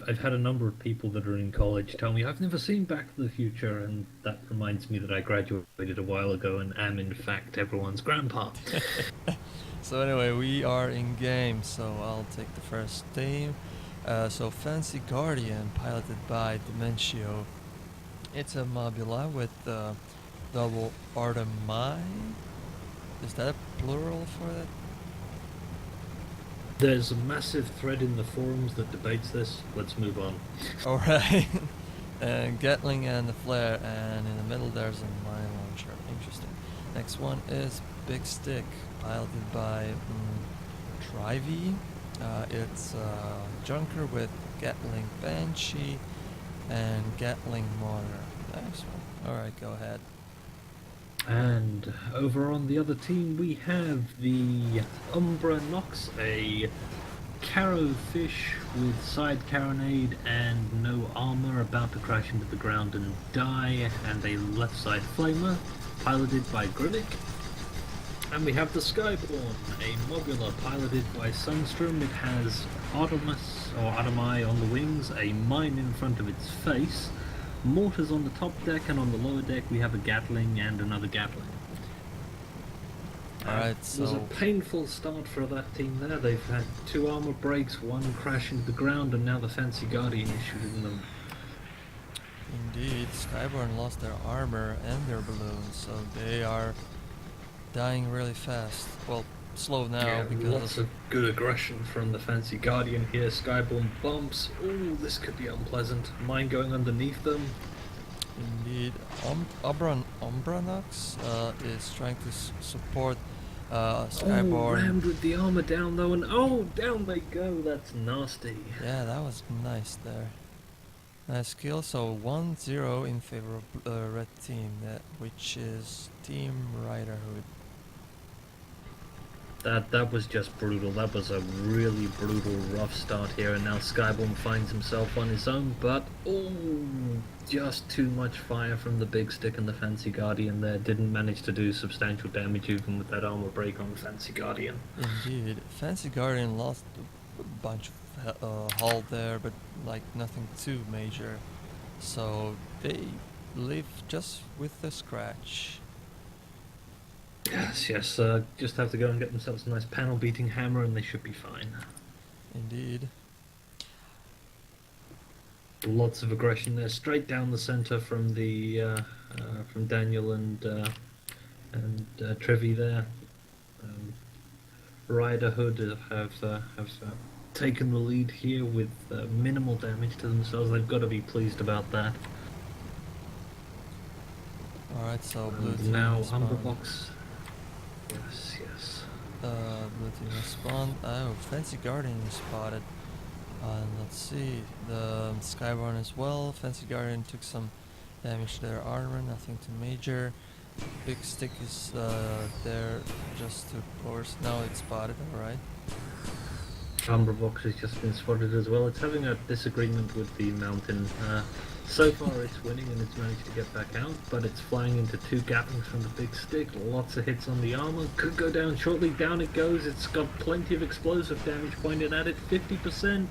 I've had a number of people that are in college tell me I've never seen Back to the Future, and that reminds me that I graduated a while ago and am in fact everyone's grandpa. So anyway, we are in game, so I'll take the first team. So Fancy Guardian, piloted by Dimentio. It's a Mobula with double Artemai. Is that a plural for that? There's a massive thread in the forums that debates this. Let's move on. Alright. And Gatling and the Flare, and in the middle there's a mine launcher. Interesting. Next one is Big Stick, piloted by Trivy. It's Junker with Gatling Banshee and Gatling Mortar. Nice one. Alright, go ahead. And over on the other team, we have the Umbra Nox, a Caro fish with side carronade and no armor, about to crash into the ground and die, and a left side flamer, piloted by Grimmick. And we have the Skyborn, a Mobula piloted by Sunstrom. It has Artemis, or Artemai on the wings, a mine in front of its face, mortars on the top deck, and on the lower deck we have a Gatling and another Gatling. Alright, It was a so painful start for that team there. They've had 2 armor breaks, 1 crash into the ground, and now the Fancy Guardian is shooting them. indeed, Skyborn lost their armor and their balloons, so they are dying really fast. Well, slow now Yeah, because lots of good aggression from the Fancy Guardian here. Skyborn bumps. Ooh, this could be unpleasant. Mine going underneath them. indeed Umbranox is trying to support Oh, Skyborn. rammed with the armor down though, and oh, down they go. That's nasty. Yeah, that was nice there. Nice kill. So 1-0 in favor of red team, which is Team Riderhood. That was just brutal. That was a really brutal, rough start here, and now Skyborn finds himself on his own, but oh, just too much fire from the Big Stick and the Fancy Guardian there. Didn't manage to do substantial damage even with that armor break on the Fancy Guardian. Indeed, Fancy Guardian lost a bunch of hull there, but like nothing too major. So they live just with the scratch. Yes, just have to go and get themselves a nice panel beating hammer and they should be fine. Indeed. Lots of aggression there, straight down the center from the from Daniel and Trevi there. Riderhood have taken the lead here with minimal damage to themselves. They've got to be pleased about that. Alright, so blue And team now spawned. Umberbox. Yes. Blue team has spawned. Oh, Fancy Guardian is spotted. Let's see, the Skyborn as well. Fancy Guardian took some damage to their armor, nothing too major. Big Stick is there just to course. Now it's spotted, alright. Umberbox has just been spotted as well. It's having a disagreement with the mountain. So far it's winning and it's managed to get back out, but it's flying into 2 Gatlings from the Big Stick. Lots of hits on the armor. Could go down shortly. Down it goes. It's got plenty of explosive damage pointed at it. 50%.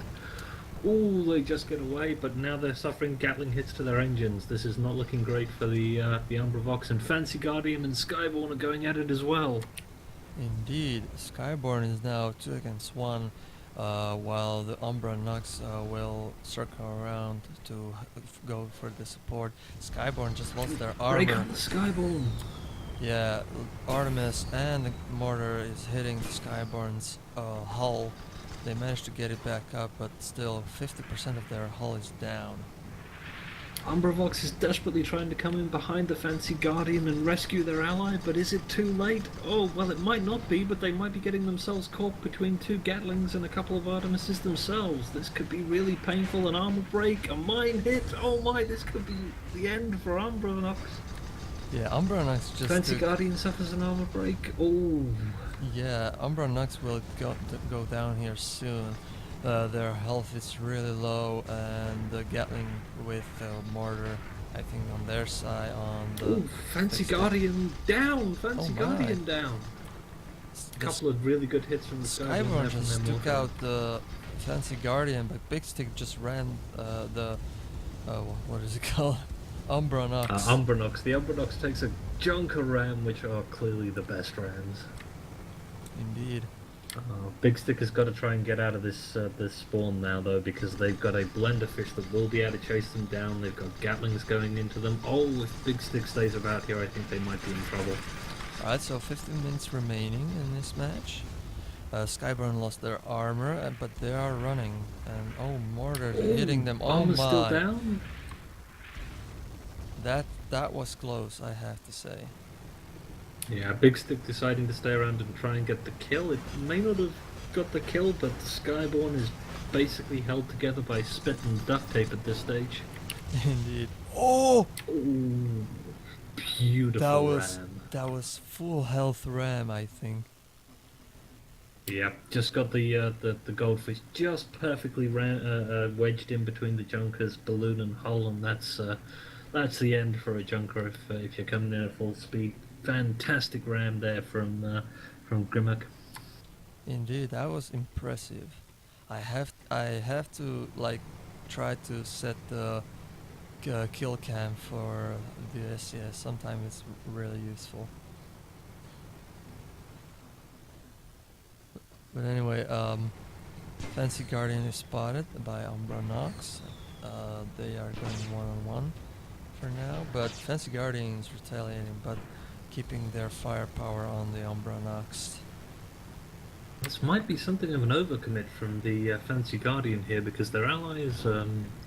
Ooh, they just get away, but now they're suffering Gatling hits to their engines. This is not looking great for the Umberbox, and Fancy Guardian and Skyborn are going at it as well. Indeed, Skyborn is now 2 against 1, while the Umbra Nox will circle around to go for the support. Skyborn just lost their Break armor. on the Skyborn. Yeah, Artemis and the mortar is hitting the Skyborn's hull. They managed to get it back up, but still 50% of their hull is down. Umbervox is desperately trying to come in behind the Fancy Guardian and rescue their ally, but is it too late? Oh, well, it might not be, but they might be getting themselves caught between 2 Gatlings and a couple of Artemises themselves. This could be really painful. An armor break, a mine hit. Oh my, this could be the end for Umbervox. Yeah, Umbra Nox just Fancy took, Guardian suffers an armor break. Oh. yeah, Umbra Nox will go down here soon. Their health is really low, and the Gatling with mortar, I think on their side, on the... Ooh, Fancy Guardian down! Fancy Guardian down! A couple of really good hits from the Skyborn just took out the Fancy Guardian, but Big Stick just ran the what is it called? Umbranox. Umbranox. The Umbranox takes a Junker ram, which are clearly the best rams. Indeed. Big Stick has got to try and get out of this spawn now, though, because they've got a blender fish that will be able to chase them down. They've got Gatlings going into them. Oh, if Big Stick stays about here, I think they might be in trouble. Alright, so 15 minutes remaining in this match. Skyburn lost their armor, but they are running. And oh, mortars hitting them. Oh Armor's my! still down. That was close, I have to say. Yeah, Big Stick deciding to stay around and try and get the kill. It may not have got the kill, but the Skyborn is basically held together by spit and duct tape at this stage. Indeed. Oh! Ooh, beautiful ram. That was full health ram, I think. Yeah, just got the goldfish just perfectly wedged in between the Junkers, balloon and hull, and that's the end for a Junker if you're coming in at full speed. Fantastic ram there from Grimmock. Indeed, that was impressive. I have to like try to set the kill cam for the SCS. Sometimes it's really useful. But anyway, Fancy Guardian is spotted by Umbranox. They are going one-on-one for now, but Fancy Guardian is retaliating, but keeping their firepower on the Umbranox. This might be something of an overcommit from the Fancy Guardian here, because their ally is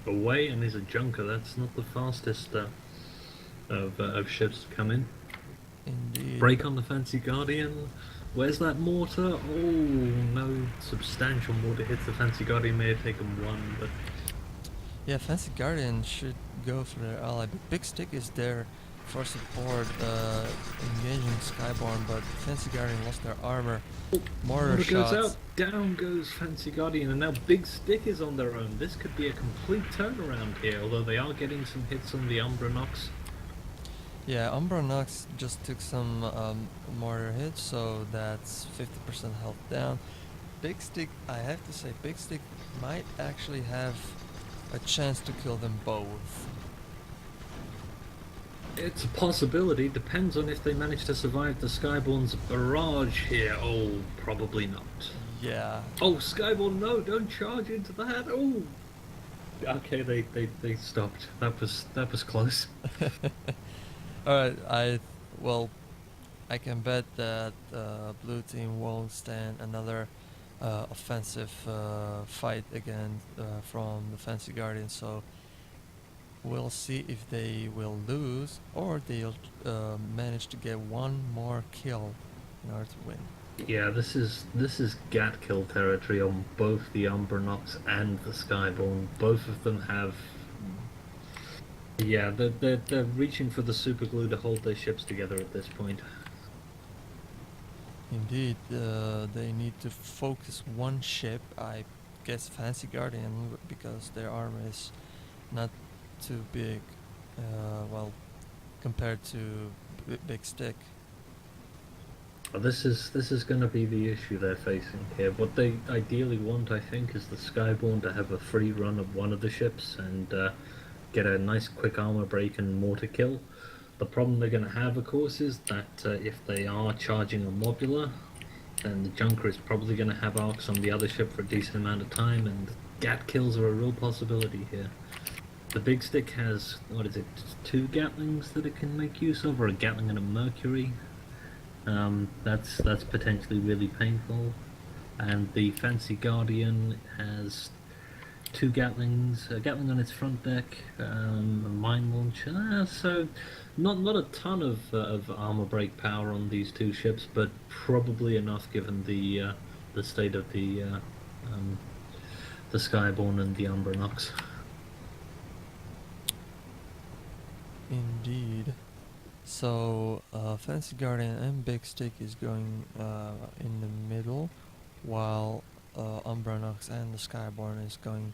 away and is a Junker. That's not the fastest of ships to come in. Indeed. Break on the Fancy Guardian. Where's that mortar? Oh, no substantial mortar hits. The Fancy Guardian may have taken one, but... Yeah, Fancy Guardian should go for their ally, but Big Stick is there for support, engaging Skyborn, but Fancy Guardian lost their armor. Mortar shots. Goes out, down goes Fancy Guardian, and now Big Stick is on their own. This could be a complete turnaround here, although they are getting some hits on the Umbranox. Yeah, Umbranox just took some mortar hits, so that's 50% health down. Big Stick, I have to say, Big Stick might actually have a chance to kill them both. It's a possibility, depends on if they manage to survive the Skyborn's barrage here. Oh, probably not. Yeah. Oh, Skyborn, no, don't charge into that. Oh! Okay, they stopped. That was close. Alright, I can bet that blue team won't stand another offensive fight again from the Fancy Guardian, so we'll see if they will lose or they'll manage to get one more kill in order to win. Yeah, this is Gat kill territory on both the Umbranox and the Skyborn. Both of them have... Yeah, they're reaching for the super glue to hold their ships together at this point. Indeed, they need to focus one ship, I guess Fancy Guardian, because their armor is not too big, well, compared to Big Stick. Well, this is going to be the issue they're facing here. What they ideally want, I think, is the Skyborn to have a free run of one of the ships and get a nice quick armor break and mortar kill. The problem they're going to have, of course, is that if they are charging a Mobula, then the Junker is probably going to have arcs on the other ship for a decent amount of time, and Gat kills are a real possibility here. The Big Stick has, what is it, 2 Gatlings that it can make use of, or a Gatling and a Mercury. That's potentially really painful. And the Fancy Guardian has 2 Gatlings, a Gatling on its front deck, a mine launcher. So not a ton of armor break power on these 2 ships, but probably enough given the state of the Skyborn and the Umbranox. Indeed. So Fancy Guardian and Big Stick is going in the middle, while Umbranox and the Skyborn is going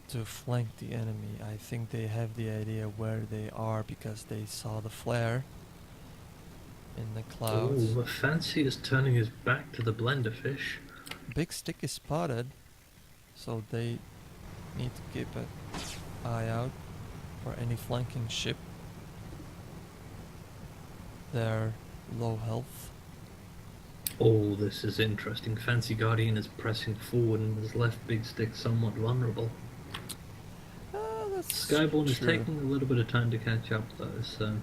to flank the enemy. I think they have the idea where they are because they saw the flare in the clouds. Oh, Fancy is turning his back to the blender fish. Big Stick is spotted. so they need to keep an eye out for any flanking ship. They're low health. Oh, this is interesting. Fancy Guardian is pressing forward and has left Big Stick somewhat vulnerable. That's Skyborn is true. taking a little bit of time to catch up though, so...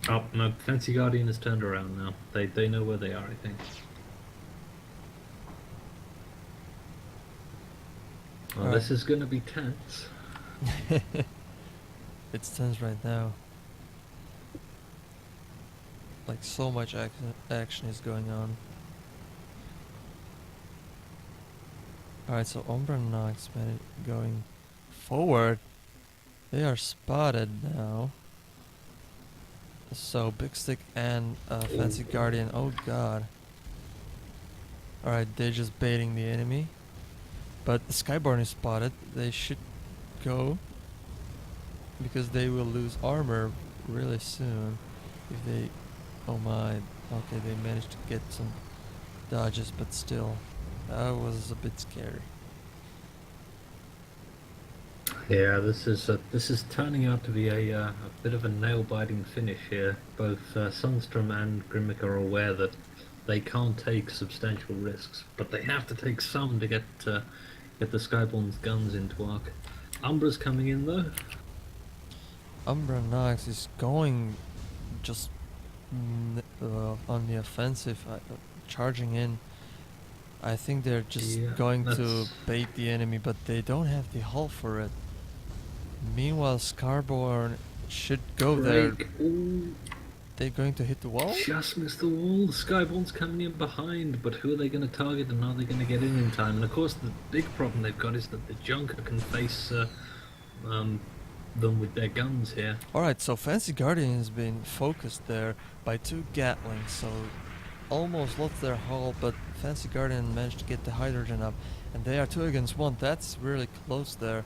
Oh, no, Fancy Guardian has turned around now. They know where they are, I think. Well, this is going to be tense. It's tense right now. Like so much action is going on. Alright, so Umbra Nox going forward. They are spotted now. So Big Stick and Fancy Guardian, oh god. Alright, they're just baiting the enemy. But the Skyborn is spotted. They should go, because they will lose armor really soon if they... Oh my, okay, they managed to get some dodges, but still, that was a bit scary. Yeah, this is turning out to be a bit of a nail-biting finish here. Both Sundstrom and Grimmick are aware that they can't take substantial risks, but they have to take some to get the Skyborn's guns into arc. Umbra's coming in though. Umbra Nox is going just on the offensive, charging in. I think they're just going to bait the enemy, but they don't have the hull for it. Meanwhile, Skyborn should go there. Ooh. They're going to hit the wall? Just missed the wall. Skyborn's coming in behind, but who are they going to target and are they going to get in time? And of course, the big problem they've got is that the Junker can face them with their guns here. Alright, so Fancy Guardian has been focused there by 2 Gatlings, so almost lost their hull, but Fancy Guardian managed to get the hydrogen up, and they are 2 against 1. That's really close there.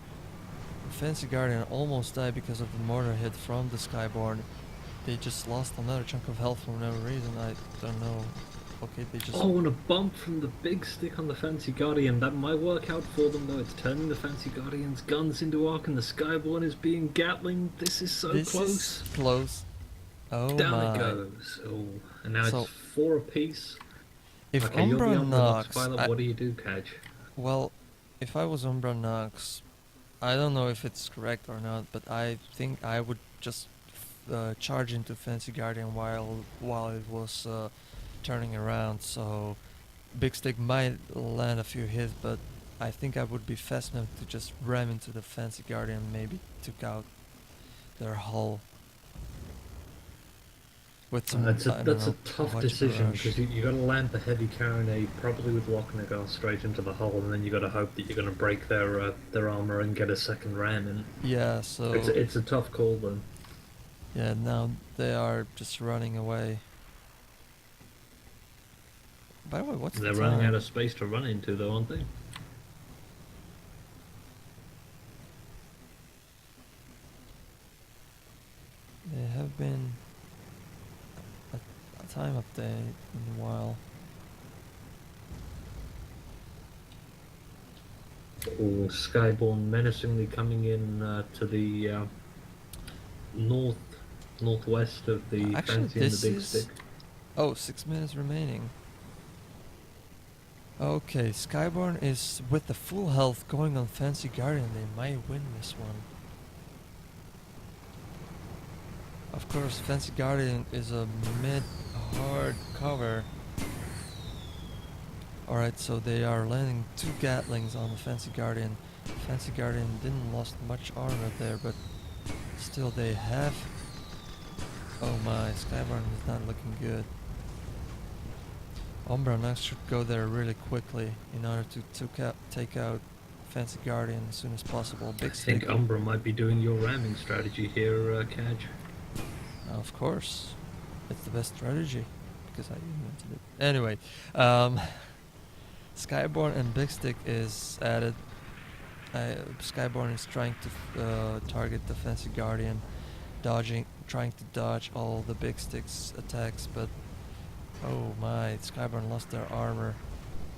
Fancy Guardian almost died because of the mortar hit from the Skyborn. They just lost another chunk of health for no reason, I don't know. Okay, they just... Oh, and a bump from the Big Stick on the Fancy Guardian. That might work out for them, though. It's turning the Fancy Guardian's guns into arc, and the Skyborn is being Gatling. This is so close. This is close. Oh Down my. it goes. Oh, and now So, it's 4 apiece. If Okay, Umbra you're the Nox... pilot. What do you do, Kaj? Well, if I was Umbra Nox, I don't know if it's correct or not, but I think I would just charge into Fancy Guardian while it was turning around, so Big Stick might land a few hits, but I think I would be fast enough to just ram into the Fancy Guardian, maybe took out their hull. With some, That's a know, tough much decision, barrage. because you got to land the heavy carronade probably with Lochnagar straight into the hull, and then you got to hope that you're going to break their armor and get a second ram in. Yeah, so It's a tough call though. yeah, now they are just running away. By the way, what's They're the running time? out of space to run into though, aren't they? There have been a time update in a while. Or Skyborn menacingly coming in to the northwest of the Actually, Fancy and this the Big is... Stick. Oh, 6 minutes remaining. Okay, Skyborn is with the full health going on Fancy Guardian. They might win this one. Of course, Fancy Guardian is a mid-hard cover. Alright, so they are landing 2 Gatlings on the Fancy Guardian. Fancy Guardian didn't lost much armor there, but still they have... Oh my, Skyborn is not looking good. Umbra Nox should go there really quickly in order to take out Fancy Guardian as soon as possible. Big I Stick. think Umbra might be doing your ramming strategy here, Kaj. Of course, it's the best strategy because I invented it. Anyway, Skyborn and Big Stick is added. Skyborn is trying to target the Fancy Guardian, trying to dodge all the Big Stick's attacks, but oh my, Skyborn lost their armor.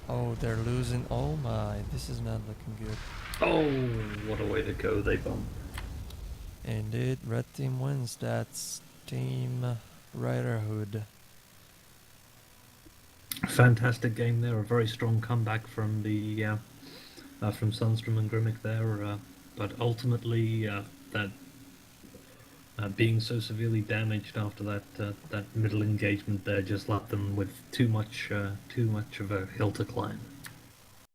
Oh, they're losing. Oh my, this is not looking good. Oh, what a way to go, they bump. Indeed, red team wins. That's Team Riderhood. Fantastic game there, a very strong comeback from the from Sundstrom and Grimmick there, but ultimately that being so severely damaged after that middle engagement there just left them with too much of a hill to climb.